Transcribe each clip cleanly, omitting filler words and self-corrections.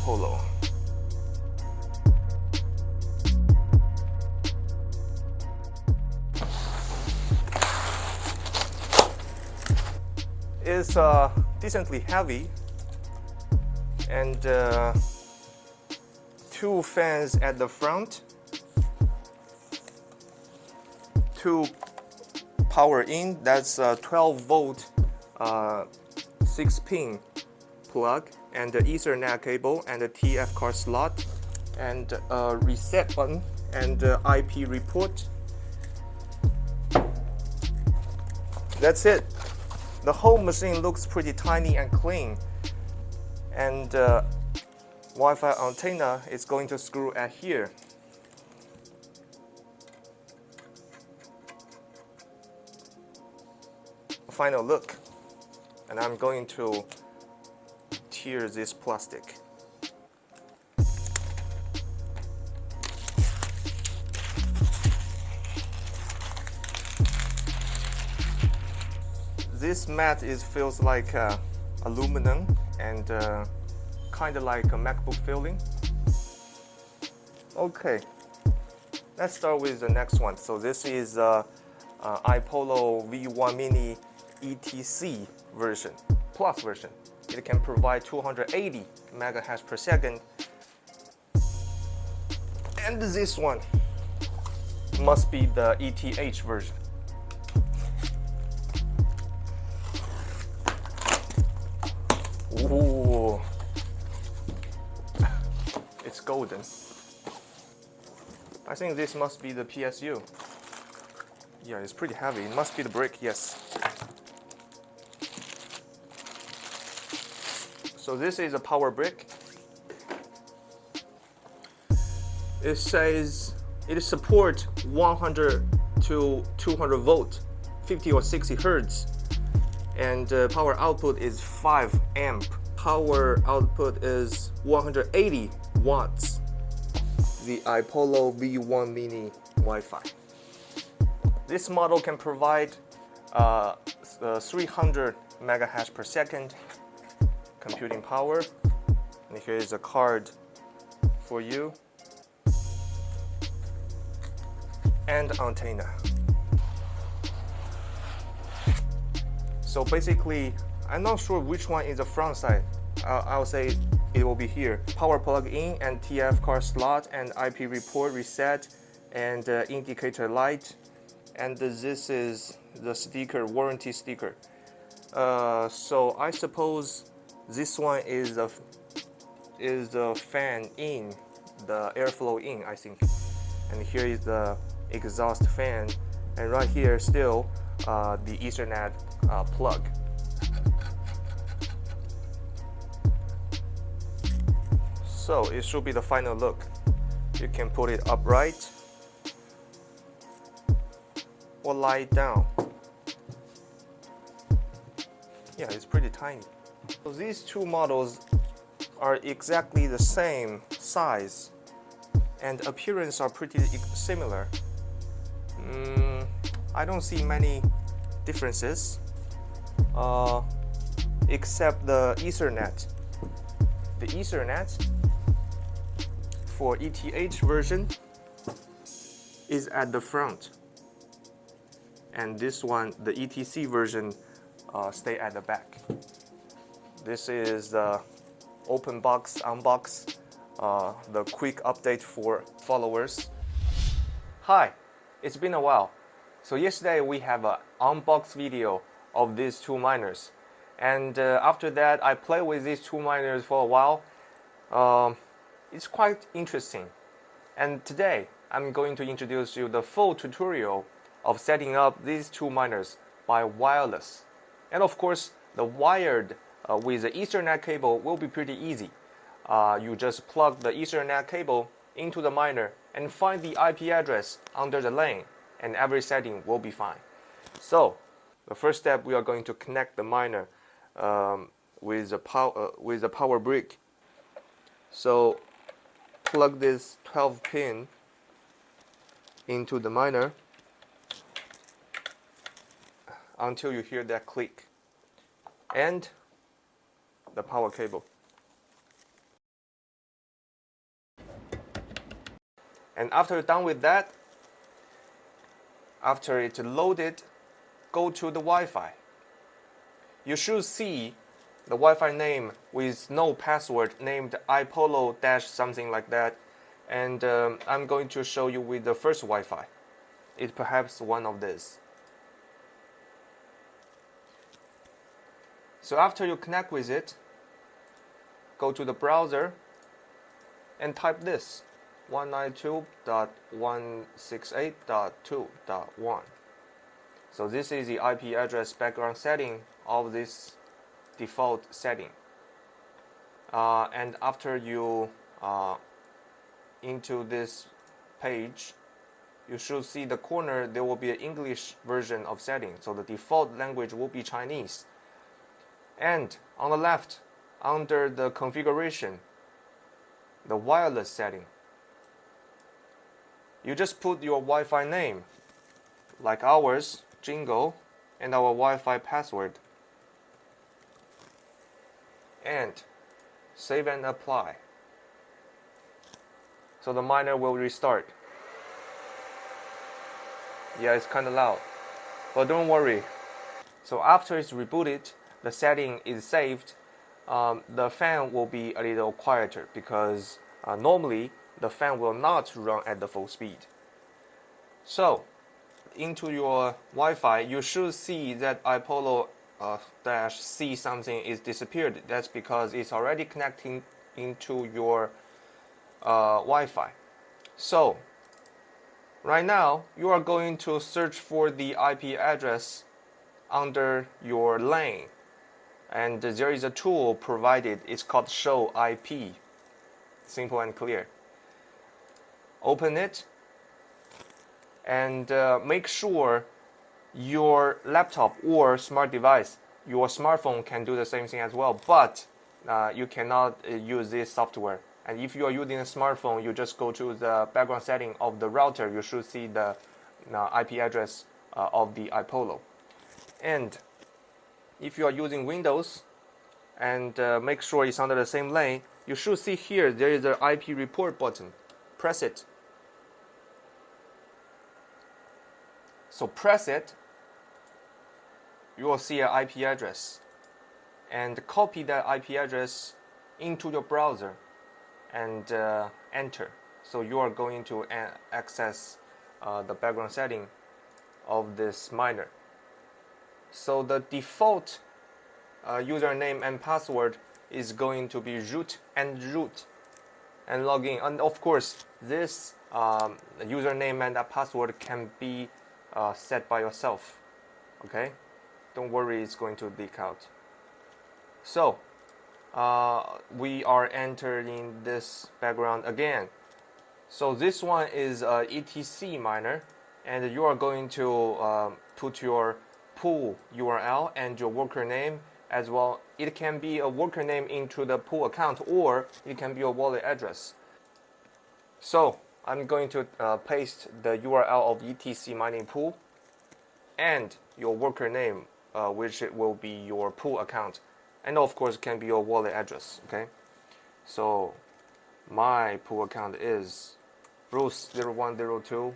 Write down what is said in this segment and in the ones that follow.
iPollo. It's decently heavy, and two fans at the front, two power in, that's a 12 volt 6-pin plug, and the Ethernet cable, and a TF card slot, and a reset button, and IP report. That's it. The whole machine looks pretty tiny and clean, and Wi-Fi antenna is going to screw at here. Final look, and I'm going to tear this plastic. This mat feels like aluminum and kind of like a MacBook feeling. Okay, let's start with the next one. So this is iPollo V1 Mini ETC version, plus version. It can provide 280 megahertz per second. And this one must be the ETH version. Ooh, it's golden. I think this must be the PSU. Yeah, it's pretty heavy. It must be the brick, yes. So this is a power brick. It says it supports 100 to 200 volt, 50 or 60 hertz, and power output is 5 amp. Power output is 180 watts. The iPollo V1 Mini Wi-Fi. This model can provide 300 megahertz per second computing power. And here is a card for you, and antenna. So basically, I'm not sure which one is the front side. I'll say it will be here. Power plug in, and TF card slot, and IP report reset, and indicator light. And this is the sticker, warranty sticker. So I suppose this one is the fan in, the airflow in, I think. And here is the exhaust fan, and right here still the Ethernet plug. So it should be the final look. You can put it upright or lie down. Yeah, it's pretty tiny. So these two models are exactly the same size, and appearance are pretty similar. I don't see many differences except the Ethernet. The Ethernet for ETH version is at the front, and this one, the ETC version, stay at the back. This is the open box, unbox, the quick update for followers. Hi, it's been a while. So yesterday we have an unbox video of these two miners, and after that I played with these two miners for a while. It's quite interesting, and today I'm going to introduce you the full tutorial of setting up these two miners by wireless. And of course, the wired with the Ethernet cable will be pretty easy. You just plug the Ethernet cable into the miner and find the IP address under the lane, and every setting will be fine. So the first step, we are going to connect the miner with the power brick. So plug this 12 pin into the miner until you hear that click, and the power cable. And after you're done with that, after it's loaded, go to the Wi-Fi. You should see the Wi-Fi name with no password named iPollo dash something like that. And I'm going to show you with the first Wi-Fi. It's perhaps one of these. So after you connect with it, go to the browser and type this 192.168.2.1. So this is the IP address background setting of this default setting. And after you into this page, you should see the corner there will be an English version of setting. So the default language will be Chinese. And on the left, under the configuration, the wireless setting, you just put your Wi-Fi name, like ours, Jingle, and our Wi-Fi password, and save and apply. So the miner will restart. Yeah, it's kind of loud, but don't worry. So after it's rebooted, the setting is saved, the fan will be a little quieter because normally the fan will not run at the full speed. So into your Wi-Fi, you should see that iPollo -C something is disappeared. That's because it's already connecting into your Wi-Fi. So right now you are going to search for the IP address under your lane, and there is a tool provided. It's called show IP. Simple and clear. Open it and make sure your laptop or smart device, your smartphone can do the same thing as well, but you cannot use this software. And if you are using a smartphone, you just go to the background setting of the router. You should see the IP address of the iPollo. And if you are using Windows, and make sure it's under the same lane, you should see here there is an IP report button. Press it. So press it, you will see an IP address, and copy that IP address into your browser and enter. So you are going to access the background setting of this miner. So the default username and password is going to be root and login. And of course, this username and password can be set by yourself. Okay, don't worry, it's going to leak out. So we are entering this background again. So this one is ETC miner, and you are going to put your pool URL and your worker name as well. It can be a worker name into the pool account, or it can be a wallet address. So I'm going to paste the URL of ETC mining pool and your worker name, which will be your pool account, and of course it can be your wallet address. Okay, so my pool account is Bruce0102,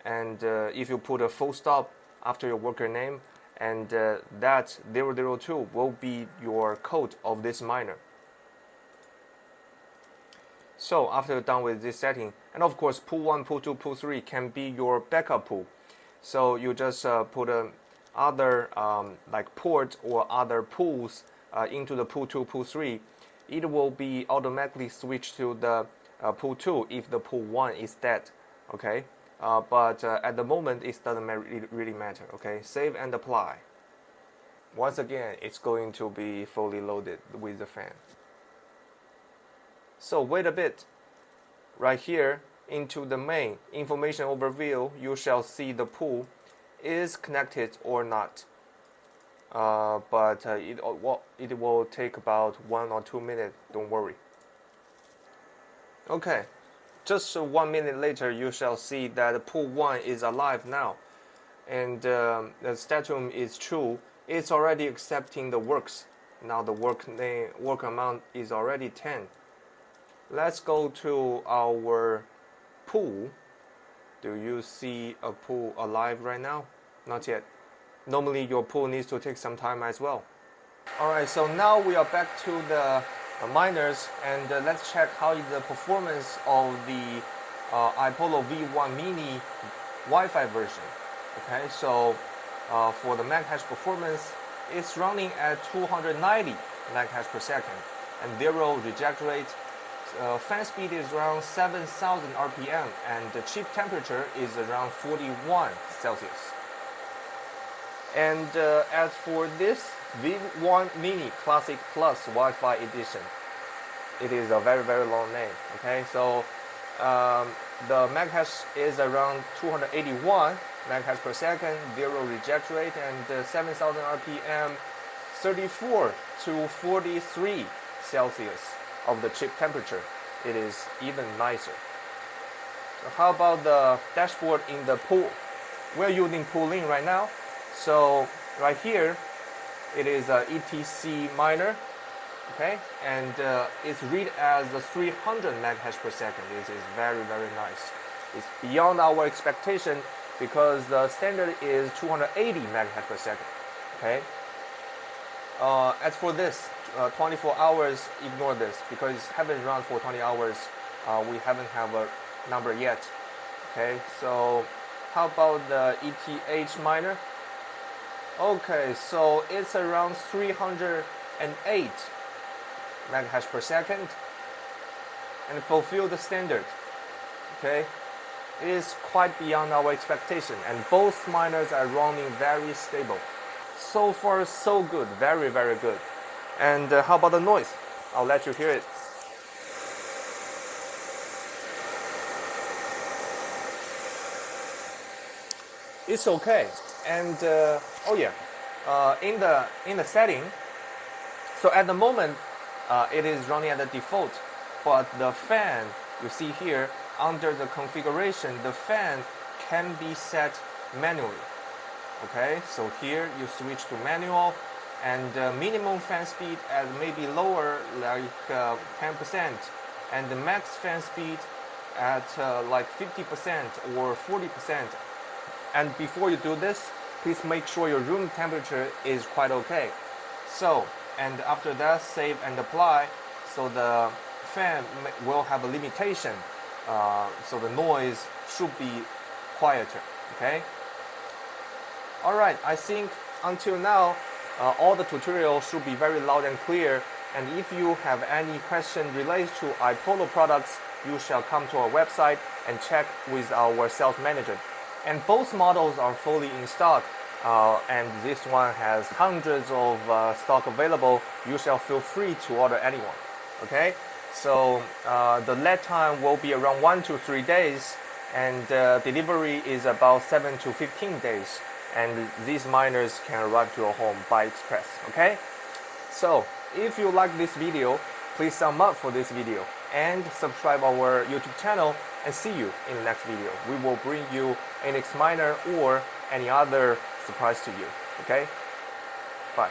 and if you put a full stop after your worker name, and that 002 will be your code of this miner. So after you're done with this setting, and of course pool 1, pool 2, pool 3 can be your backup pool. So you just put other like port or other pools into the pool 2, pool 3. It will be automatically switched to the pool 2 if the pool 1 is dead. Okay, but at the moment it doesn't really matter. Okay, save and apply. Once again, it's going to be fully loaded with the fan. So wait a bit. Right here into the main information overview, you shall see the pool is connected or not. But it will take about 1 or 2 minutes. Don't worry. Okay, just 1 minute later, you shall see that pool 1 is alive now, and the status is true. It's already accepting the works. Now the work amount is already 10. Let's go to our pool. Do you see a pool alive right now? Not yet. Normally your pool needs to take some time as well. Alright, so now we are back to the miners, and let's check how the performance of the iPollo V1 mini Wi-Fi version. Okay, so for the meghash performance, it's running at 290 megahash per second, and zero reject rate. Fan speed is around 7,000 RPM, and the chip temperature is around 41 Celsius. And as for this V1 Mini Classic Plus Wi-Fi Edition, it is a very, very long name. Okay, so the megahash is around 281 megahash per second, zero reject rate, and 7,000 RPM, 34 to 43 Celsius of the chip temperature. It is even nicer. So how about the dashboard in the pool? We're using Pool-in right now. So right here, it is a ETC miner, okay, and it's read as a 300 megahash per second. This is very, very nice. It's beyond our expectation because the standard is 280 megahash per second. Okay. As for this, 24 hours, ignore this because it haven't run for 20 hours. We haven't have a number yet. Okay, so how about the ETH miner? Okay, so it's around 308 megahash per second and fulfill the standard. Okay, it is quite beyond our expectation, and both miners are running very stable. So far, so good. Very, very good. And how about the noise? I'll let you hear it. It's okay. And oh yeah, in the setting. So at the moment, it is running at the default, but the fan you see here under the configuration, the fan can be set manually. Okay, so here you switch to manual, and minimum fan speed at maybe lower, like 10%, and the max fan speed at like 50% or 40%. And before you do this, please make sure your room temperature is quite okay. So, and after that, save and apply. So the fan will have a limitation. So the noise should be quieter. Okay. Alright, I think until now, all the tutorials should be very loud and clear. And if you have any question related to iPollo products, you shall come to our website and check with our sales manager. And both models are fully in stock. And this one has hundreds of stock available. You shall feel free to order anyone. Okay? So the lead time will be around 1 to 3 days, and delivery is about 7 to 15 days. And these miners can arrive to your home by express. Okay? So if you like this video, please thumb up for this video and subscribe our YouTube channel, and see you in the next video. We will bring you a next miner or any other surprise to you. Okay? Bye.